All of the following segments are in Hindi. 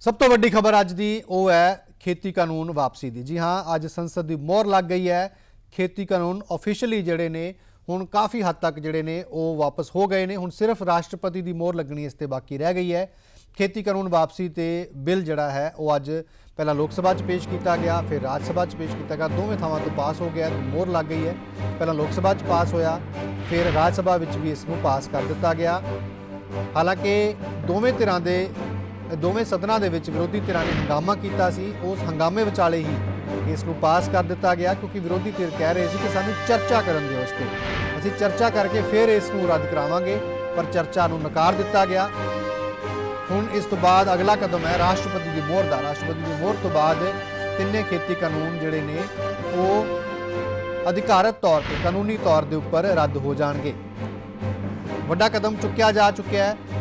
सब तो वड्डी खबर अज दी वो है खेती कानून वापसी की। जी हाँ, अज संसद की मोहर लग गई है। खेती कानून ऑफिशियली जड़े ने हुण काफ़ी हद तक जड़े ने वो वापस हो गए ने। हुण सिर्फ राष्ट्रपति की मोहर लगनी इस ते बाकी रह गई है। खेती कानून वापसी ते बिल जड़ा है वो अज पहला लोक सभा च पेश किया गया, फिर राज सभा च पेश किया गया। दोवें थावां तो पास हो गया, तो मोहर लग गई है। पहला लोक सभा च पास होया, फिर राज सभा विच भी इसनूं पास कर दिता गया। हालांकि दोवें धिरां दे दोवें सदनां दे विच विरोधी धिरां ने हंगामा किया सी, उस हंगामे विचाले ही इसनूं पास कर दिता गया, क्योंकि विरोधी धिर कह रहे सी कि सानूं चर्चा करन दिओ, इस ते असीं चर्चा करके फिर इसनूं रद्द करावांगे, पर चर्चा नूं नकार दिता गया। हुण इस तो बाद अगला कदम है राष्ट्रपति की मोहर दा। राष्ट्रपति की मोहर तो बाद तिन्ने खेती कानून जिहड़े ने वो अधिकारत तौर पर कानूनी तौर के उपर रद्द हो जाएंगे। वड्डा कदम चुक्या जा चुक्या है।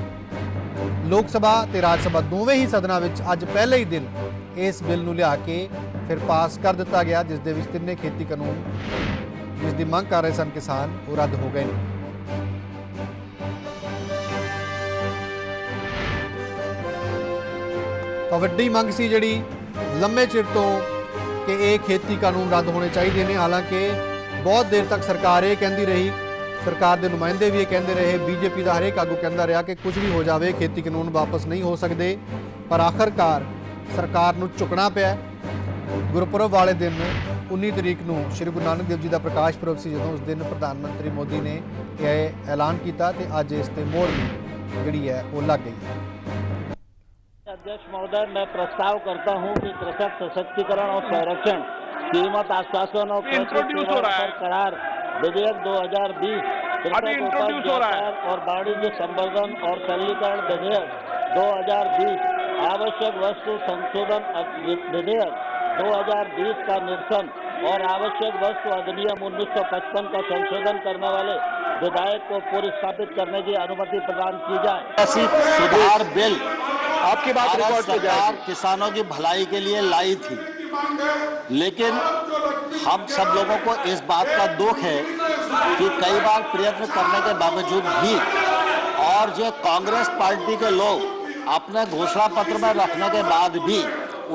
लोक सभा ते राज सभा दोवें ही सदनां विच अज पहले ही दिन इस बिल नूं लिया के फिर पास कर दिता गया, जिस दे विच तिन्ने खेती कानून जिसकी मंग कर रहे सन किसान वो रद्द हो गए। तो वड्डी मंग सी जिहड़ी लंबे चिर तो कि ये खेती कानून रद्द होने चाहिए ने। हालांकि बहुत देर तक सरकार ये कहती रही, सरकार के नुमाइंदे भी ये कहते रहे, बीजेपी का हरेक आगू कहता रहा कि कुछ भी हो जाए खेती कानून वापस नहीं हो सकते, पर आखिरकार सरकार नूं झुकना पिया। गुरपुरब वाले दिन 19 तरीक नूं श्री गुरु नानक देव जी का प्रकाश पुरब से जो उस दिन प्रधानमंत्री मोदी ने यह ऐलान किया, तो अज इस ते मोहर जिहड़ी है वो लग गई। अध्यक्ष महोदय, मैं प्रस्ताव करता हूं कि कृषक सशक्तिकरण और संरक्षण, कीमत आश्वासन और करार विधेयक 2020, और वाणिज्य संवर्धन और सरलीकरण विधेयक 2020, आवश्यक वस्तु संशोधन विधेयक 2020 का निरसन और आवश्यक वस्तु अधिनियम 1955 का संशोधन करने वाले विधायक को पुरस्कृत करने की अनुमति प्रदान की जाए। सुधार बिल आपकी बात रिकॉर्ड पे सरकार किसानों की भलाई के लिए लाई थी, लेकिन हम सब लोगों को इस बात का दुख है कि कई बार प्रयत्न करने के बावजूद भी और जो कांग्रेस पार्टी के लोग अपने घोषणा पत्र में रखने के बाद भी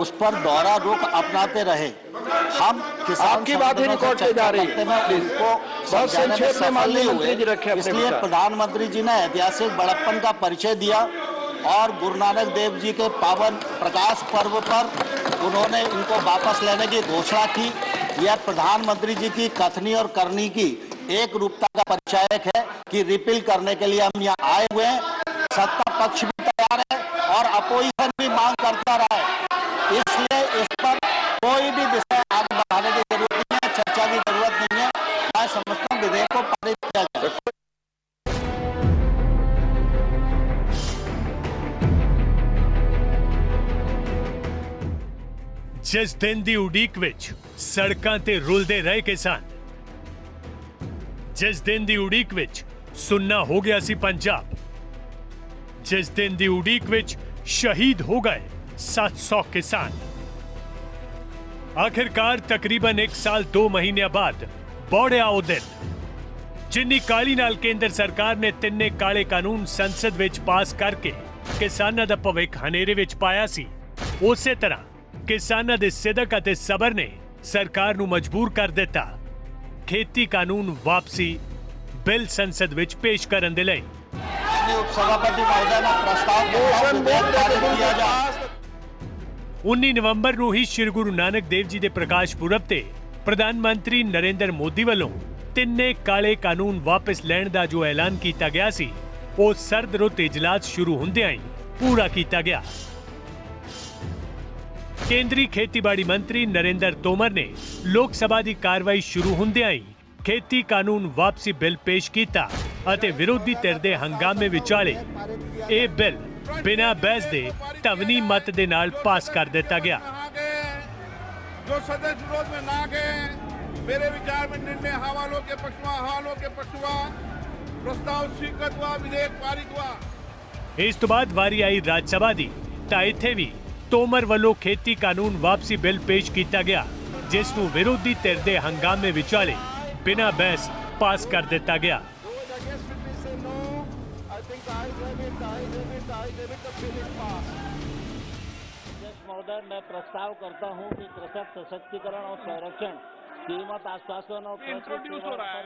उस पर दोहरा रुख अपनाते रहे। हम किसान की बात ही रिकॉर्ड पे जा रही है, उनको बहुत संक्षेप में माननीय मंत्री जी रखे। इसलिए प्रधानमंत्री जी ने ऐतिहासिक बड़प्पन का परिचय दिया और गुरु नानक देव जी के पावन प्रकाश पर्व पर उन्होंने इनको वापस लेने की घोषणा की। यह प्रधानमंत्री जी की कथनी और करनी की एक रूपता का परिचायक है कि रिपील करने के लिए हम यहाँ आए हुए हैं। सत्ता पक्ष भी तैयार है और अपोजिशन भी मांग करता रहा है, इसलिए इस पर कोई भी विषय आगे बढ़ाने की जरूरत नहीं है, चर्चा की जरूरत नहीं है। मैं समझता हूँ विधेयक को पारित किया जाए। जिस दिन दी उड़ीक विच सड़कां ते रुलदे रहे किसान, जिस दिन दी उड़ीक विच सुन्ना हो गया सी पंजाब, जिस दिन दी उड़ीक विच शहीद हो गए 700 किसान, आखिरकार तकरीबन 1 साल 2 महीने बाद बौड़िया ओ दिन जिन्नी काली नाल केंद्र सरकार ने तिन्ने काले कानून संसद विच पास करके किसानां दा भविख हनेरे विच पाया सी, उसे तरह किसानां दे सिदक अते सबर ने सरकार नूं मजबूर कर दिता खेती कानून वापसी बिल संसद विच पेश करन दे लई। उपसभापति महोदय ने प्रस्ताव 19 नवंबर नूं ही श्री गुरु नानक देव जी दे प्रकाश पुरब ते प्रधानमंत्री नरेंद्र मोदी वालों तिन्ने काले कानून वापस लैण दा जो ऐलान किया गया सी, वो सर्द रुत इजलास शुरू हुंदियां ही पूरा किया गया। केंद्रीय खेतीबाड़ी मंत्री नरेंद्र तोमर ने लोक सभा की कार्रवाई शुरू हुंदियां ही खेती कानून वापसी बिल पेश किया अते विरोधी धिर दे हंगामे विचाले ये बिल बिना बहस दे धवनी मत दे नाल पास कर दिता गया। जो सदस्य विरोध में ना गए, मेरे विचार में निर्णय हवालों के पक्ष हुआ, प्रस्ताव स्वीकृत हुआ, विधेयक पारित हुआ। इस तो बाद वारी आई राज्यसभा दी, तां इत्थे भी तोमर वालों खेती कानून वापसी बिल पेश किया गया, जिसनूं विरोधी धिर दे हंगामे विचाले बिना बहस पास कर दिता गया। महोदय, मैं प्रस्ताव करता हूं कि कृषक सशक्तिकरण और संरक्षण, कीमत आश्वासन और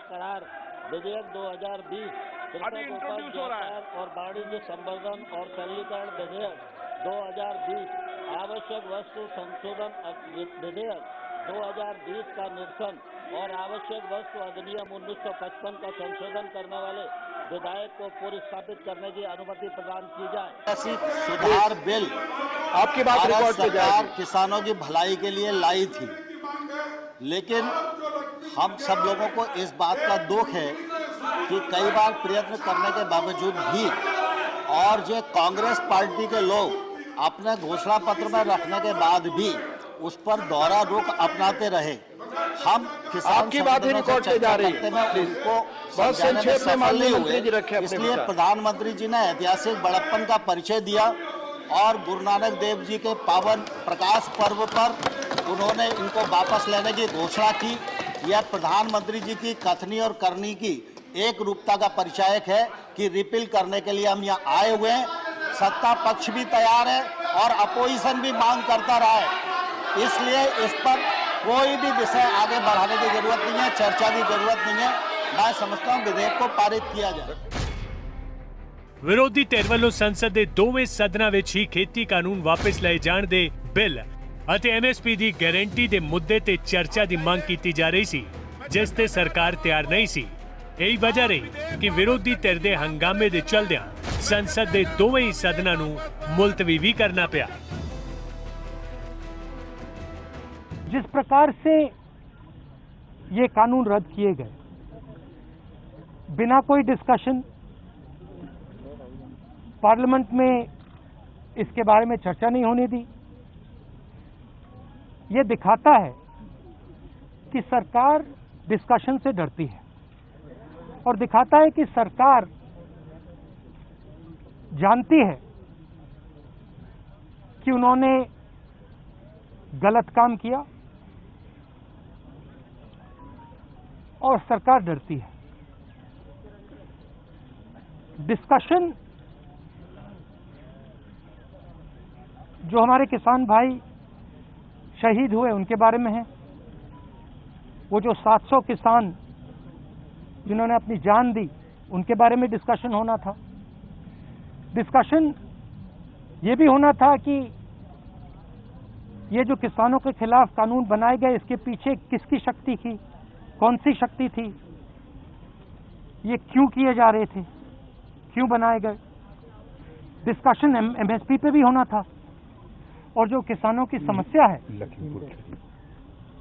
करार विधेयक 2020, कृषक उपज व्यापार और वाणिज्य संवर्धन और सरलीकरण विधेयक 2020, आवश्यक वस्तु संशोधन विधेयक 2020 का निरसन और आवश्यक वस्तु अधिनियम 1955 का संशोधन करने वाले विधायक को पुरस्कृत करने की अनुमति प्रदान की जाए। कृषि सुधार बिल आपकी बात भारत रिकॉर्ड पे सरकार जाएगी। किसानों की भलाई के लिए लाई थी, लेकिन हम सब लोगों को इस बात का दुख है कि कई बार प्रयत्न करने के बावजूद भी और जो कांग्रेस पार्टी के लोग अपने घोषणा पत्र में रखने के बाद भी उस पर दोहरा रुख अपनाते रहे। हम किसान आपकी बात ही रिकॉर्ड पे जा रही है। उनको बहुत समझाने में संक्षेप में सफल नहीं माननीय मंत्री जी हुए। रखे अपने इसलिए विचार। प्रधानमंत्री जी ने ऐतिहासिक बड़प्पन का परिचय दिया और गुरु नानक देव जी के पावन प्रकाश पर्व पर उन्होंने इनको वापस लेने की घोषणा की। यह प्रधानमंत्री जी की कथनी और करनी की एक रूपता का परिचायक है कि रिपील करने के लिए हम यहाँ आए हुए हैं। सत्ता पक्ष भी तैयार है और अपोजिशन भी मांग करता रहा है, इसलिए इस पर कोई भी विषय आगे बढ़ाने की जरूरत नहीं है, चर्चा की जरूरत नहीं है। मैं समझता हूँ विधेयक को पारित किया जाए। ਵਿਰੋਧੀ ਧਿਰ ਵੱਲੋਂ ਸੰਸਦ ਦੇ ਦੋਵੇਂ ਸਦਨਾਂ ਵਿੱਚ ਹੀ ਖੇਤੀ ਕਾਨੂੰਨ ਵਾਪਸ ਲਏ ਜਾਣ ਦੇ ਬਿੱਲ ਅਤੇ ਐਮਐਸਪੀ ਦੀ ਗਾਰੰਟੀ ਦੇ ਮੁੱਦੇ ਤੇ ਚਰਚਾ ਦੀ ਮੰਗ ਕੀਤੀ ਜਾ ਰਹੀ ਸੀ, ਜਿਸ ਤੇ ਸਰਕਾਰ ਤਿਆਰ ਨਹੀਂ ਸੀ। ਇਹੀ ਵਜ੍ਹਾ ਰਹੀ ਕਿ ਵਿਰੋਧੀ ਧਿਰ ਦੇ ਹੰਗਾਮੇ ਦੇ ਚਲਦਿਆਂ ਸੰਸਦ ਦੇ ਦੋਵੇਂ ਹੀ ਸਦਨਾਂ ਨੂੰ ਮੁਲਤਵੀ ਵੀ ਕਰਨਾ ਪਿਆ। जिस प्रकार से ये कानून रद्द किए गए, बिना कोई डिस्कशन, पार्लियामेंट में इसके बारे में चर्चा नहीं होने दी, ये दिखाता है कि सरकार डिस्कशन से डरती है और दिखाता है कि सरकार जानती है कि उन्होंने गलत काम किया और सरकार डरती है। डिस्कशन जो हमारे किसान भाई शहीद हुए उनके बारे में है, वो जो 700 किसान जिन्होंने अपनी जान दी उनके बारे में डिस्कशन होना था। डिस्कशन ये भी होना था कि ये जो किसानों के खिलाफ कानून बनाए गए, इसके पीछे किसकी शक्ति थी, कौन सी शक्ति थी, ये क्यों किए जा रहे थे, क्यों बनाए गए। डिस्कशन एमएसपी पे भी होना था और जो किसानों की समस्या है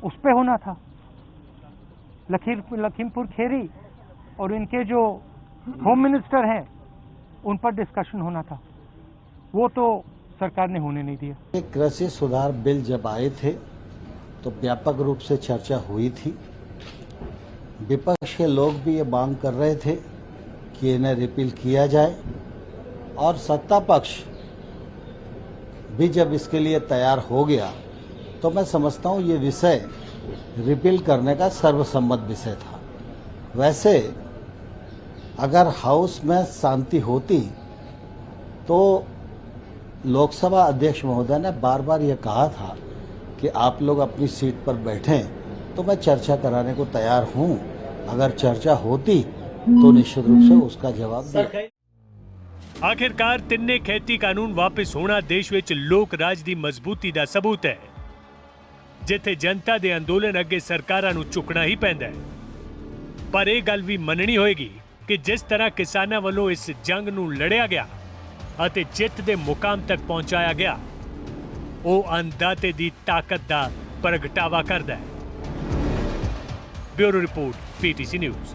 उस पे होना था। लखीमपुर खेरी और इनके जो होम मिनिस्टर हैं उन पर डिस्कशन होना था, वो तो सरकार ने होने नहीं दिया। कृषि सुधार बिल जब आए थे तो व्यापक रूप से चर्चा हुई थी। विपक्ष के लोग भी ये मांग कर रहे थे कि इन्हें रिपील किया जाए और सत्ता पक्ष भी जब इसके लिए तैयार हो गया तो मैं समझता हूँ ये विषय रिपील करने का सर्वसम्मत विषय था। वैसे अगर हाउस में शांति होती तो लोकसभा अध्यक्ष महोदय ने बार बार ये कहा था कि आप लोग अपनी सीट पर बैठें, तो मैं चर्चा कराने को तैयार हूं। अगर चर्चा होती तो निश्चित रूप से उसका जवाब दिया। ਆਖਿਰਕਾਰ ਤਿੰਨੇ ਖੇਤੀ ਕਾਨੂੰਨ ਵਾਪਸ ਹੋਣਾ ਦੇਸ਼ ਵਿੱਚ ਲੋਕ ਰਾਜ ਦੀ ਮਜ਼ਬੂਤੀ ਦਾ ਸਬੂਤ ਹੈ, ਜਿੱਥੇ ਜਨਤਾ ਦੇ ਅੰਦੋਲਨ ਅੱਗੇ ਸਰਕਾਰਾਂ ਨੂੰ ਝੁਕਣਾ ਹੀ ਪੈਂਦਾ ਹੈ। ਪਰ ਇਹ ਗੱਲ ਵੀ ਮੰਨਣੀ ਹੋਏਗੀ ਕਿ ਜਿਸ ਤਰ੍ਹਾਂ ਕਿਸਾਨਾਂ ਵੱਲੋਂ ਇਸ ਜੰਗ ਨੂੰ ਲੜਿਆ ਗਿਆ ਅਤੇ ਜਿੱਤ ਦੇ ਮੁਕਾਮ ਤੱਕ ਪਹੁੰਚਾਇਆ ਗਿਆ, ਉਹ ਅੰਦਾਤੇ ਦੀ ਤਾਕਤ ਦਾ ਪ੍ਰਗਟਾਵਾ ਕਰਦਾ ਹੈ। Bureau report, PTC news.